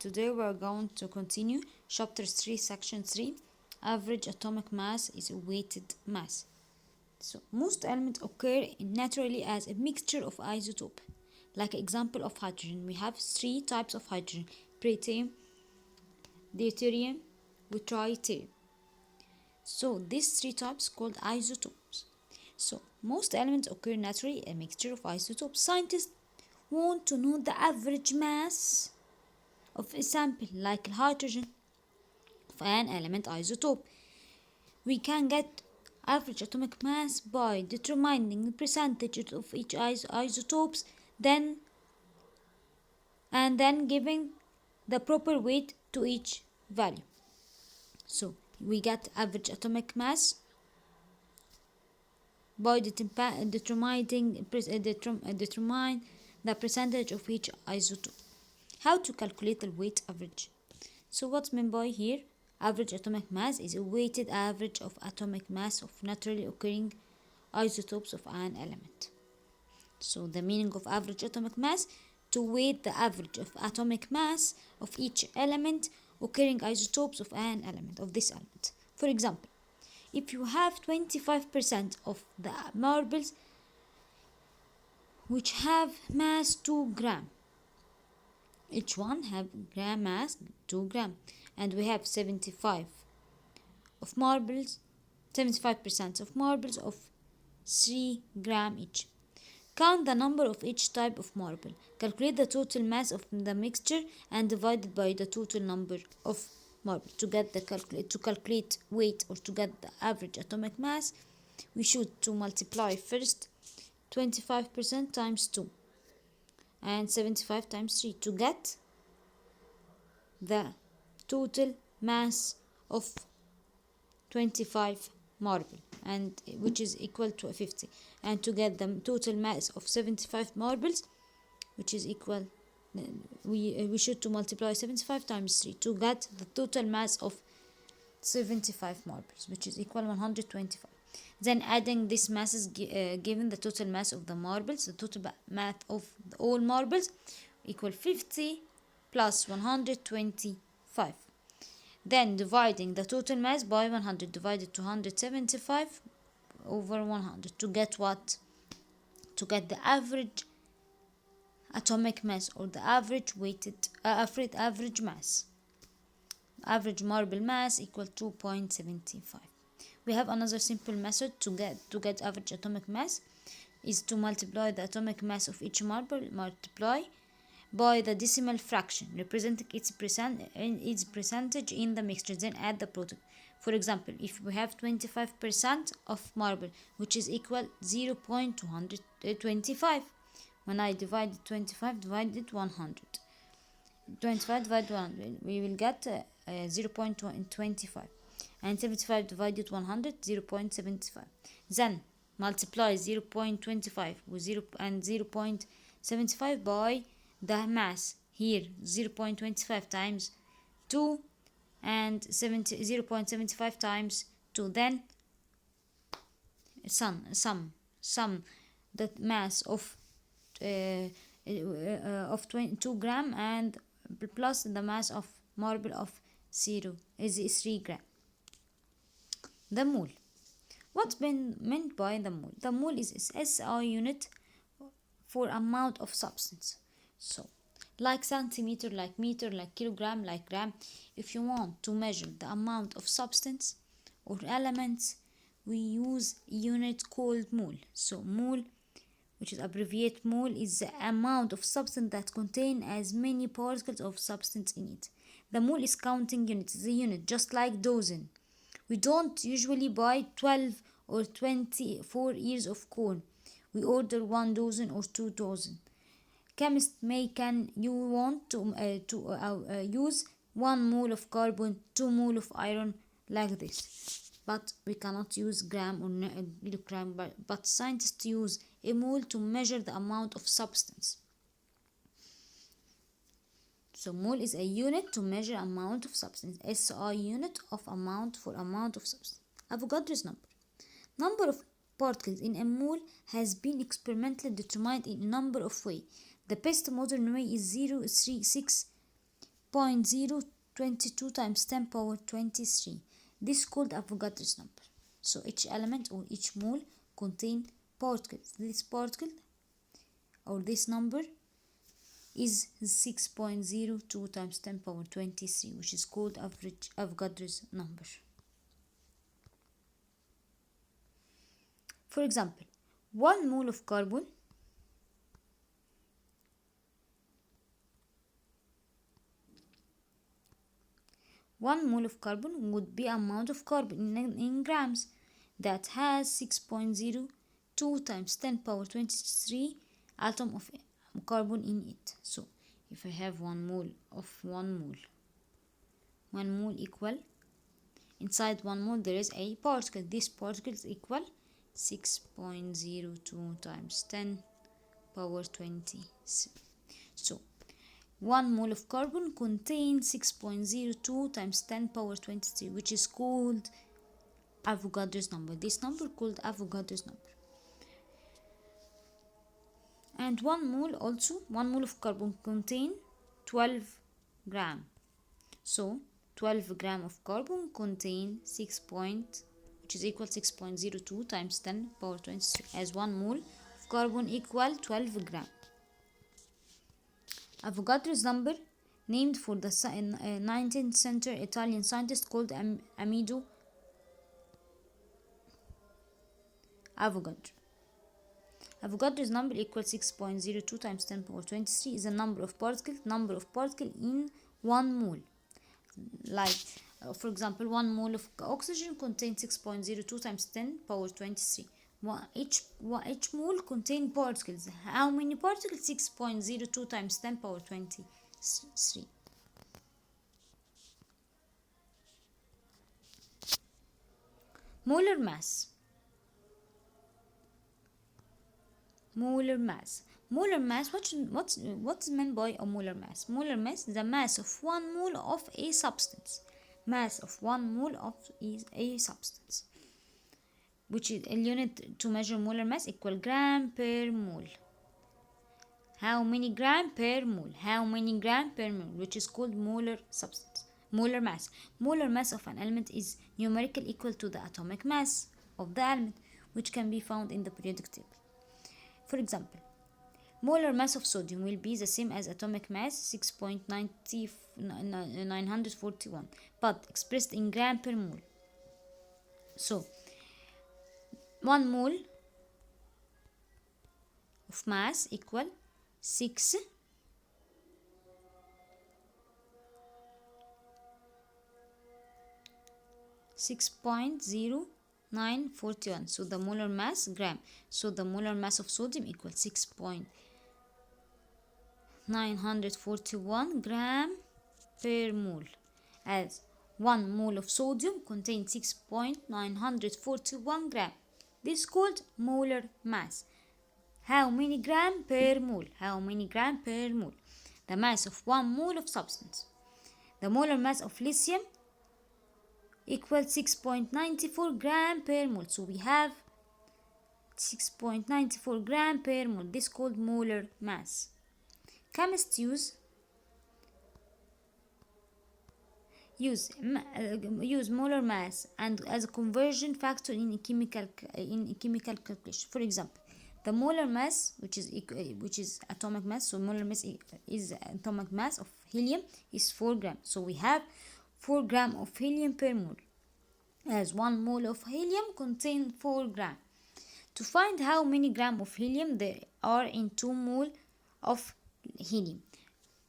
Today we are going to continue chapter 3, section 3. Average atomic mass is a weighted mass. So most elements occur naturally as a mixture of isotopes. Like example of hydrogen, we have three types of hydrogen: protium, deuterium, tritium. So these three types called isotopes. So most elements occur naturally a mixture of isotopes. Scientists want to know the average mass of a sample like hydrogen of an element isotope. We can get average atomic mass by determining the percentage of each isotopes and then giving the proper weight to each value. So we get average atomic mass by determine the percentage of each isotope. How to calculate the weight average? So what's meant by here? Average atomic mass is a weighted average of atomic mass of naturally occurring isotopes of an element. So the meaning of average atomic mass: to weight the average of atomic mass of each element occurring isotopes of an element of this element. For example, if you have 25% of the marbles which have mass 2 gram, each one have gram mass 2 gram, and we have 75% of marbles of 3 gram each. Count the number of each type of marble. Calculate the total mass of the mixture and divide it by the total number of marble. To calculate weight, or to get the average atomic mass, we should to multiply first 25% times 2 and 75 times 3 to get the total mass of 25 marble, and which is equal to 50, and to get the total mass of 75 marbles, which is equal, we should to multiply 75 times 3 to get the total mass of 75 marbles, which is equal 125. Then adding this masses given the total mass of the marbles, the total mass of all marbles equal 50 plus 125. Then dividing the total mass by 100 divided to 175 over 100 to get what? To get the average atomic mass, or the average weighted average mass. Average marble mass equal 2.75. We have another simple method to get average atomic mass, is to multiply the atomic mass of each marble by the decimal fraction representing its percentage in the mixture, then add the product. For example, if we have 25% of marble, which is equal 0.225, when I divide 25 divided 100, 25 divided 100, we will get 0.25, and 75 divided 100, 0.75. Then multiply 0.25 with 0.75 by the mass here, 0.25 times 2 and 0.75 times 2. Then sum the mass of 2 gram and plus the mass of marble of 0 is 3 gram. The mole. What's been meant by the mole? The mole is SI unit for amount of substance. So, like centimeter, like meter, like kilogram, like gram. If you want to measure the amount of substance or elements, we use a unit called mole. So, mole, which is abbreviated mole, is the amount of substance that contains as many particles of substance in it. The mole is counting unit. It's a unit, just like dozen. We don't usually buy 12 or 24 ears of corn. We order 1 dozen or 2 dozen. Chemist you want to use 1 mole of carbon, 2 mole of iron, like this. But we cannot use gram or kilogram. But scientists use a mole to measure the amount of substance. So mole is a unit to measure amount of substance. SI unit of amount for amount of substance. Avogadro's number. Number of particles in a mole has been experimentally determined in a number of ways. The best modern way is 0.36 6.022 times 10 power 23. This is called Avogadro's number. So each element or each mole contain particles. This particle or this number is 6.02 times 10 power 23, which is called Avogadro's number. For example, 1 mole of carbon would be amount of carbon in grams that has 6.02 times 10 power 23 atom of carbon in it. So if I have 1 mole of 1 mole equal, inside 1 mole there is a particle. This particle is equal 6.02 times 10 power 23. So 1 mole of carbon contains 6.02 times 10 power 23, which is called Avogadro's number. This number called Avogadro's number. And 1 mole of carbon contain 12 gram. So 12 gram of carbon contain which is equal 6.02 times 10 power 23, as 1 mole of carbon equal 12 gram. Avogadro's number, named for the 19th century Italian scientist called Avogadro. Avogadro's number equals 6.02 times 10 power 23 is the number of particles in 1 mole. Like, for example, 1 mole of oxygen contains 6.02 times 10 power 23. Each mole contains particles. How many particles? 6.02 times 10 power 23. Molar mass. What's meant by a molar mass? Molar mass is the mass of 1 mole of a substance. Which is a unit to measure molar mass equal gram per mole. How many gram per mole? Which is called molar mass. Molar mass of an element is numerically equal to the atomic mass of the element, which can be found in the periodic table. For example, molar mass of sodium will be the same as atomic mass 6.941, but expressed in gram per mole. So 1 mole of mass equal 6.0941. So the molar mass gram. So the molar mass of sodium equals 6.941 gram per mole, as 1 mole of sodium contains 6.941 gram. This is called molar mass. How many gram per mole? The mass of 1 mole of substance. The molar mass of lithium equals 6.94 gram per mole. So we have 6.94 gram per mole. This is called molar mass. Chemists use molar mass and as a conversion factor in chemical calculation. For example, the molar mass, which is atomic mass, so molar mass is atomic mass of helium, is 4 grams. So we have 4 grams of helium per mole, as 1 mole of helium contains 4 grams. To find how many grams of helium there are in 2 mole of helium,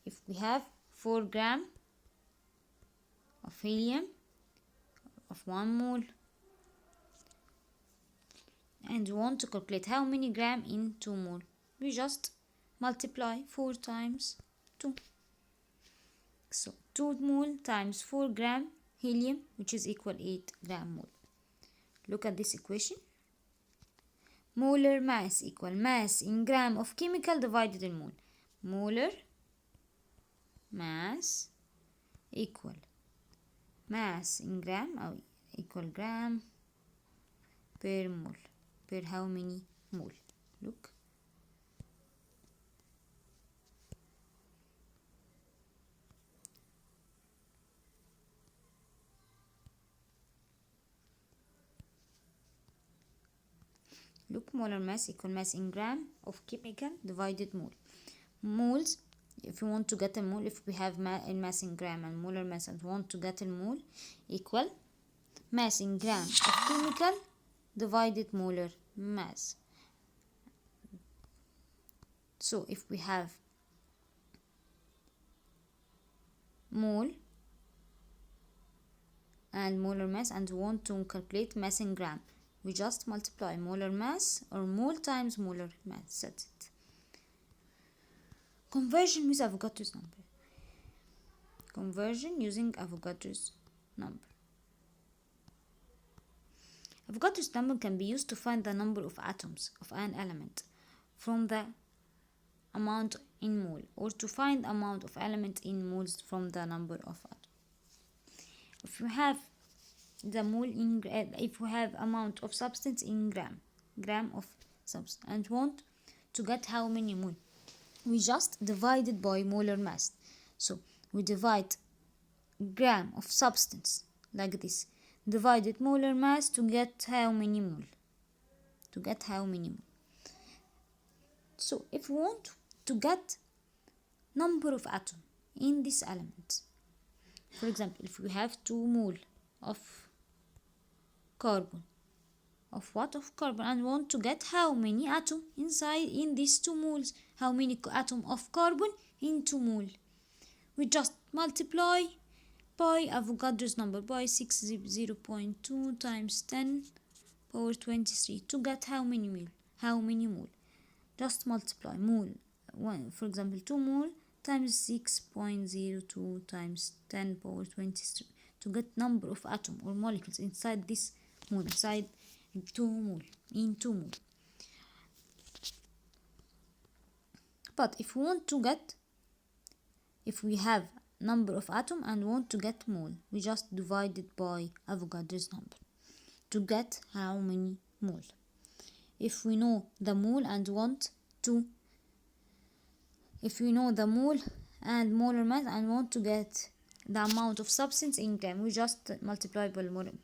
if we have 4 grams of helium of 1 mole and we want to calculate how many grams in 2 mole, we just multiply 4 times 2. So 2 mole times 4 gram helium, which is equal 8 gram mole. Look at this equation. Molar mass equal mass in gram of chemical divided in mole. Molar mass equal mass in gram or equal gram per mole. Per how many mole? Look. Look, molar mass equal mass in gram of chemical divided mole. Moles, if you want to get a mole, if we have mass in gram and molar mass and want to get a mole, equal mass in gram of chemical divided molar mass. So if we have mole and molar mass and want to calculate mass in gram, we just multiply molar mass or mole times molar mass. That's it. Conversion with Avogadro's number. Conversion using Avogadro's number. Avogadro's number can be used to find the number of atoms of an element from the amount in mole, or to find amount of element in moles from the number of atoms. If we have the mole in, if we have amount of substance in gram of substance, and want to get how many mole, we just divide it by molar mass. So we divide gram of substance like this, divided molar mass to get how many mole. So if we want to get number of atom in this element, for example, if we have 2 mole of carbon, and want to get how many atom inside in these 2 moles, how many atom of carbon in 2 mole, we just multiply by Avogadro's number by 60.2 times 10 power 23 to get how many mole. Just multiply mole, for example 2 mole times 6.02 times 10 power 23 to get number of atom or molecules inside this mole, inside 2 mole, in 2 mole. But if we have number of atom and want to get mole, we just divide it by Avogadro's number to get how many mole. If we know the mole and molar mass and want to get the amount of substance in gram, we just multiply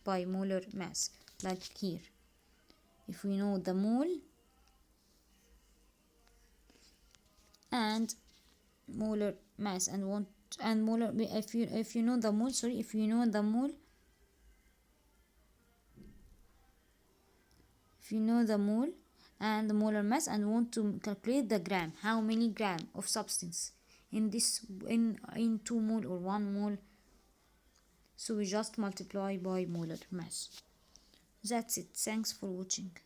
by molar mass, like here. If we know the mole and molar mass and want and molar, if you know the mole and the molar mass and want to calculate the gram, how many gram of substance in this in 2 mole or 1 mole, so we just multiply by molar mass. That's it. Thanks for watching.